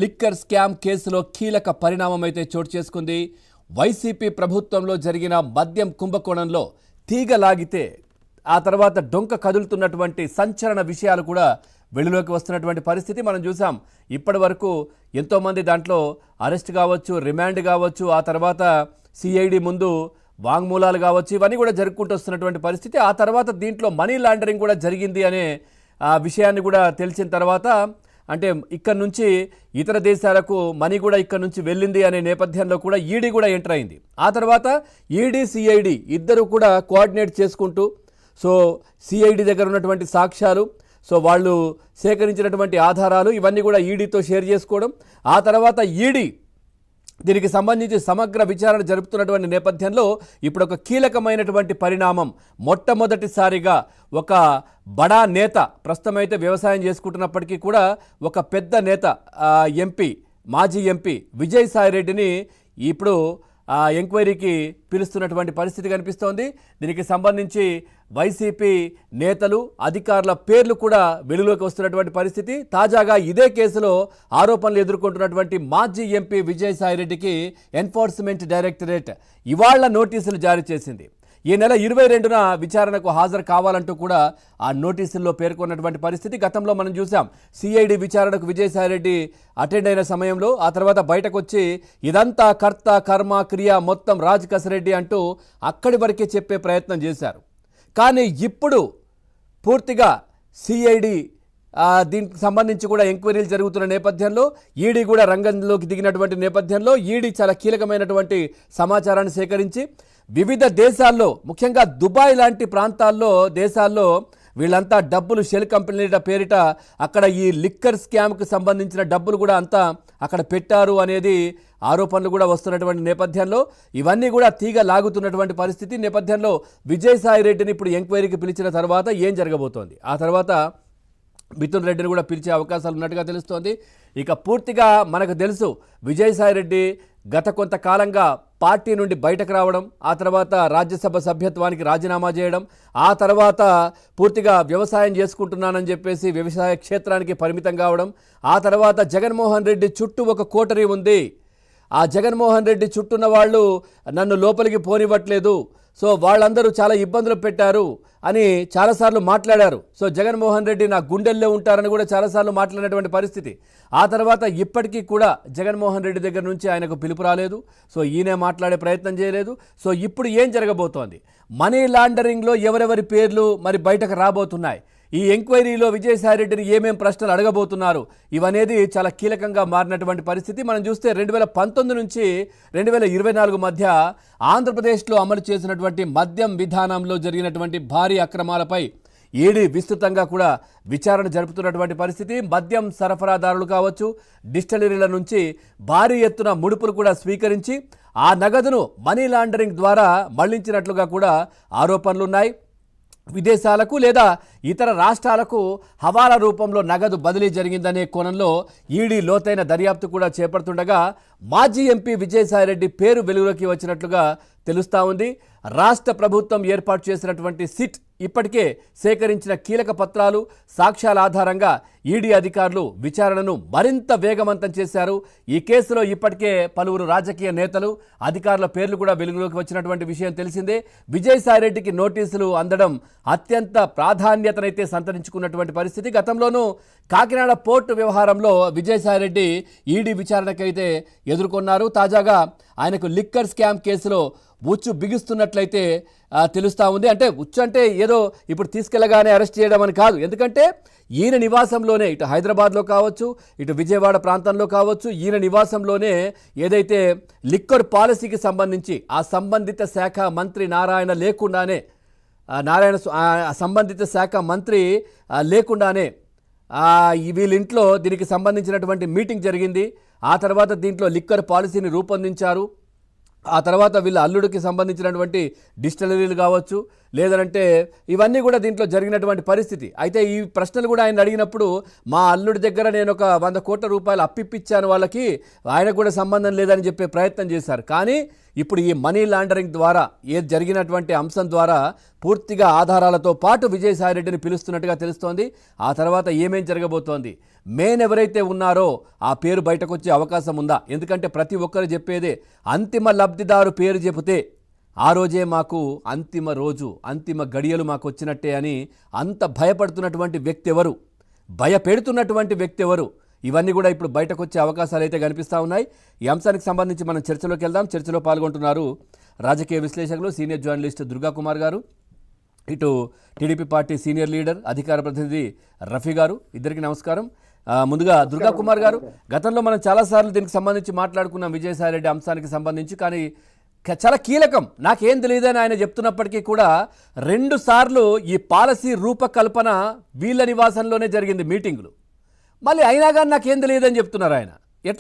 Liquor scam కేసులో కీలక పరిణామం అయితే చోటు చేసుకుంది. వైసీపీ ప్రభుత్వంలో జరిగిన మద్యం కుంభకోణంలో తీగ లాగితే ఆ తర్వాత డొంక కదులుతున్నటువంటి సంచలన విషయాలు కూడా వెలుగులోకి వస్తున్నటువంటి పరిస్థితి మనం చూసాం. ఇప్పటి వరకు ఎంతోమంది దాంట్లో అరెస్ట్ కావచ్చు, రిమాండ్ కావచ్చు, ఆ తర్వాత సిఐడి ముందు వాంగ్మూలాలు కావచ్చు, ఇవన్నీ కూడా జరుపుకుంటూ వస్తున్నటువంటి పరిస్థితి. ఆ తర్వాత దీంట్లో మనీ లాండరింగ్ కూడా జరిగింది అనే విషయాన్ని కూడా తెలిసిన తర్వాత, అంటే ఇక్కడ నుంచి ఇతర దేశాలకు మనీ కూడా ఇక్కడ నుంచి వెళ్ళింది అనే నేపథ్యంలో కూడా ఈడీ కూడా ఎంటర్ అయింది. ఆ తర్వాత ఈడీ సిఐడి ఇద్దరు కూడా కోఆర్డినేట్ చేసుకుంటూ, సో సిఐడి దగ్గర ఉన్నటువంటి సాక్ష్యాలు, సో వాళ్ళు సేకరించినటువంటి ఆధారాలు ఇవన్నీ కూడా ఈడీతో షేర్ చేసుకోవడం, ఆ తర్వాత ఈడీ దీనికి సంబంధించి సమగ్ర విచారణ జరుపుతున్నటువంటి నేపథ్యంలో ఇప్పుడు ఒక కీలకమైనటువంటి పరిణామం. మొట్టమొదటిసారిగా ఒక బడా నేత, ప్రస్తుతం అయితే వ్యవసాయం చేసుకుంటున్నప్పటికీ కూడా ఒక పెద్ద నేత, ఎంపీ, మాజీ ఎంపీ విజయసాయిరెడ్డిని ఇప్పుడు ఎంక్వైరీకి పిలుస్తున్నటువంటి పరిస్థితి కనిపిస్తోంది. దీనికి సంబంధించి వైసీపీ నేతలు, అధికారుల పేర్లు కూడా వెలుగులోకి వస్తున్నటువంటి పరిస్థితి. తాజాగా ఇదే కేసులో ఆరోపణలు ఎదుర్కొంటున్నటువంటి మాజీ ఎంపీ విజయసాయిరెడ్డికి ఎన్ఫోర్స్మెంట్ డైరెక్టరేట్ ఇవాళ నోటీసులు జారీ చేసింది. ఈ నెల 22న విచారణకు హాజరు కావాలంటూ కూడా ఆ నోటీసుల్లో పేర్కొన్నటువంటి పరిస్థితి గతంలో మనం చూసాం. సిఐడి విచారణకు విజయసాయిరెడ్డి అటెండ్ అయిన సమయంలో ఆ తర్వాత బయటకు వచ్చి ఇదంతా కర్త కర్మ క్రియ మొత్తం రాజ్ కసిరెడ్డి అంటూ అక్కడి వరకే చెప్పే ప్రయత్నం చేశారు. కానీ ఇప్పుడు పూర్తిగా సిఐడి దీనికి సంబంధించి కూడా ఎంక్వైరీలు జరుగుతున్న నేపథ్యంలో, ఈడీ కూడా రంగంలోకి దిగినటువంటి నేపథ్యంలో ఈడీ చాలా కీలకమైనటువంటి సమాచారాన్ని సేకరించి వివిధ దేశాల్లో, ముఖ్యంగా దుబాయ్ లాంటి ప్రాంతాల్లో, దేశాల్లో వీళ్ళంతా డబ్బులు షెల్ కంపెనీల పేరిట అక్కడ ఈ లిక్కర్ స్కామ్కి సంబంధించిన డబ్బులు కూడా అంతా అక్కడ పెట్టారు అనేది ఆరోపణలు కూడా వస్తున్నటువంటి నేపథ్యంలో ఇవన్నీ కూడా తీగ లాగుతున్నటువంటి పరిస్థితి నేపథ్యంలో విజయసాయిరెడ్డిని ఇప్పుడు ఎంక్వైరీకి పిలిచిన తర్వాత ఏం జరగబోతోంది, ఆ తర్వాత మిథున్ రెడ్డిని కూడా పిలిచే అవకాశాలు ఉన్నట్టుగా తెలుస్తోంది. ఇక పూర్తిగా మనకు తెలుసు, విజయసాయిరెడ్డి గత కొంతకాలంగా పార్టీ నుండి బయటకు రావడం, ఆ తర్వాత రాజ్యసభ సభ్యత్వానికి రాజీనామా చేయడం, ఆ తర్వాత పూర్తిగా వ్యవసాయం చేసుకుంటున్నానని చెప్పేసి వ్యవసాయ క్షేత్రానికి పరిమితం కావడం, ఆ తర్వాత జగన్మోహన్ రెడ్డి చుట్టూ ఒక కోటరీ ఉంది, ఆ జగన్మోహన్ రెడ్డి చుట్టూన్న వాళ్ళు నన్ను లోపలికి పోనివ్వట్లేదు, సో వాళ్ళందరూ చాలా ఇబ్బందులు పెట్టారు అని చాలాసార్లు మాట్లాడారు. సో జగన్మోహన్ రెడ్డి నా గుండెల్లో ఉంటారని కూడా చాలాసార్లు మాట్లాడినటువంటి పరిస్థితి. ఆ తర్వాత ఇప్పటికీ కూడా జగన్మోహన్ రెడ్డి దగ్గర నుంచి ఆయనకు పిలుపు రాలేదు. సో ఈయనే మాట్లాడే ప్రయత్నం చేయలేదు. సో ఇప్పుడు ఏం జరగబోతోంది, మనీ లాండరింగ్లో ఎవరెవరి పేర్లు మరి బయటకు రాబోతున్నాయి, ఈ ఎంక్వైరీలో విజయసాయిరెడ్డిని ఏమేం ప్రశ్నలు అడగబోతున్నారు, ఇవనేది చాలా కీలకంగా మారినటువంటి పరిస్థితి. మనం చూస్తే 2019 నుంచి 2024 మధ్య ఆంధ్రప్రదేశ్లో అమలు చేసినటువంటి మద్యం విధానంలో జరిగినటువంటి భారీ అక్రమాలపై ఈడీ విస్తృతంగా కూడా విచారణ జరుపుతున్నటువంటి పరిస్థితి. మద్యం సరఫరాదారులు కావచ్చు, డిస్టిలరీల నుంచి భారీ ఎత్తున ముడుపులు కూడా స్వీకరించి ఆ నగదును మనీ లాండరింగ్ ద్వారా మళ్లించినట్లుగా కూడా ఆరోపణలున్నాయి. విదేశాలకు లేదా ఇతర రాష్ట్రాలకు హవాలా రూపంలో నగదు బదిలీ జరిగిందనే కోణంలో ఈడీ లోతైన దర్యాప్తు కూడా చేపడుతుండగా మాజీ ఎంపీ విజయసాయిరెడ్డి పేరు వెలుగులోకి వచ్చినట్లుగా తెలుస్తూ ఉంది. రాష్ట్ర ప్రభుత్వం ఏర్పాటు చేసినటువంటి సిట్ ఇప్పటికే సేకరించిన కీలక పత్రాలు, సాక్ష్యాల ఆధారంగా ఈడీ అధికారులు విచారణను మరింత వేగవంతం చేశారు. ఈ కేసులో ఇప్పటికే పలువురు రాజకీయ నేతలు, అధికారుల పేర్లు కూడా వెలుగులోకి వచ్చినటువంటి విషయం తెలిసిందే. విజయసాయిరెడ్డికి నోటీసులు అందడం అత్యంత ప్రాధాన్యతనైతే సంతరించుకున్నటువంటి పరిస్థితి. గతంలోనూ కాకినాడ పోర్టు వ్యవహారంలో విజయసాయిరెడ్డి ఈడీ విచారణకైతే ఎదుర్కొన్నారు. తాజాగా ఆయనకు లిక్కర్ స్కామ్ కేసులో ఉచ్చు బిగిస్తున్నట్లయితే తెలుస్తూ ఉంది. అంటే ఉచ్చు అంటే ఏదో ఇప్పుడు తీసుకెళ్లగానే అరెస్ట్ చేయడం అని కాదు, ఎందుకంటే ఈయన నివాసంలోనే, ఇటు హైదరాబాద్లో కావచ్చు, ఇటు విజయవాడ ప్రాంతంలో కావచ్చు, ఈయన నివాసంలోనే ఏదైతే లిక్కర్ పాలసీకి సంబంధించి ఆ సంబంధిత శాఖ మంత్రి సంబంధిత శాఖ మంత్రి లేకుండానే వీళ్ళింట్లో దీనికి సంబంధించినటువంటి మీటింగ్ జరిగింది. ఆ తర్వాత దీంట్లో లిక్కర్ పాలసీని రూపొందించారు. ఆ తర్వాత వీళ్ళ అల్లుడికి సంబంధించినటువంటి డిస్టిలరీలు కావచ్చు, లేదంటే ఇవన్నీ కూడా దీంట్లో జరిగినటువంటి పరిస్థితి. అయితే ఈ ప్రశ్నలు కూడా ఆయన అడిగినప్పుడు మా అల్లుడి దగ్గర నేను ఒక 100 కోట్ల రూపాయలు అప్పిప్పించాను వాళ్ళకి, ఆయనకు కూడా సంబంధం లేదని చెప్పే ప్రయత్నం చేశారు. కానీ ఇప్పుడు ఈ మనీ లాండరింగ్ ద్వారా జరిగినటువంటి అంశం ద్వారా పూర్తిగా ఆధారాలతో పాటు విజయసాయిరెడ్డిని పిలుస్తున్నట్టుగా తెలుస్తోంది. ఆ తర్వాత ఏమేం జరగబోతోంది, మెయిన్ ఎవరైతే ఉన్నారో ఆ పేరు బయటకు వచ్చే అవకాశం ఉందా? ఎందుకంటే ప్రతి ఒక్కరు చెప్పేదే అంతిమ లబ్ధిదారు పేరు చెబితే ఆ రోజే మాకు అంతిమ రోజు, అంతిమ గడియలు మాకు వచ్చినట్టే అని అంత భయపడుతున్నటువంటి వ్యక్తి ఎవరు, భయపెడుతున్నటువంటి వ్యక్తి ఎవరు, ఇవన్నీ కూడా ఇప్పుడు బయటకు వచ్చే అవకాశాలు అయితే కనిపిస్తూ ఉన్నాయి. ఈ అంశానికి సంబంధించి మనం చర్చలోకి వెళ్దాం. చర్చలో పాల్గొంటున్నారు రాజకీయ విశ్లేషకులు సీనియర్ జర్నలిస్ట్ దుర్గా కుమార్ గారు, ఇటు టీడీపీ పార్టీ సీనియర్ లీడర్ అధికార ప్రతినిధి రఫీ గారు. ఇద్దరికి నమస్కారం. ముందుగా దుర్గా కుమార్ గారు, గతంలో మనం చాలాసార్లు దీనికి సంబంధించి మాట్లాడుకున్నాం విజయసాయిరెడ్డి అంశానికి సంబంధించి. కానీ చాలా కీలకం, నాకేం తెలియదని ఆయన చెప్తున్నప్పటికీ కూడా 2 సార్లు ఈ పాలసీ రూపకల్పన వీళ్ళ నివాసంలోనే జరిగింది మీటింగులు. మళ్ళీ అయినా కానీ నాకేం తెలియదని చెప్తున్నారు ఆయన.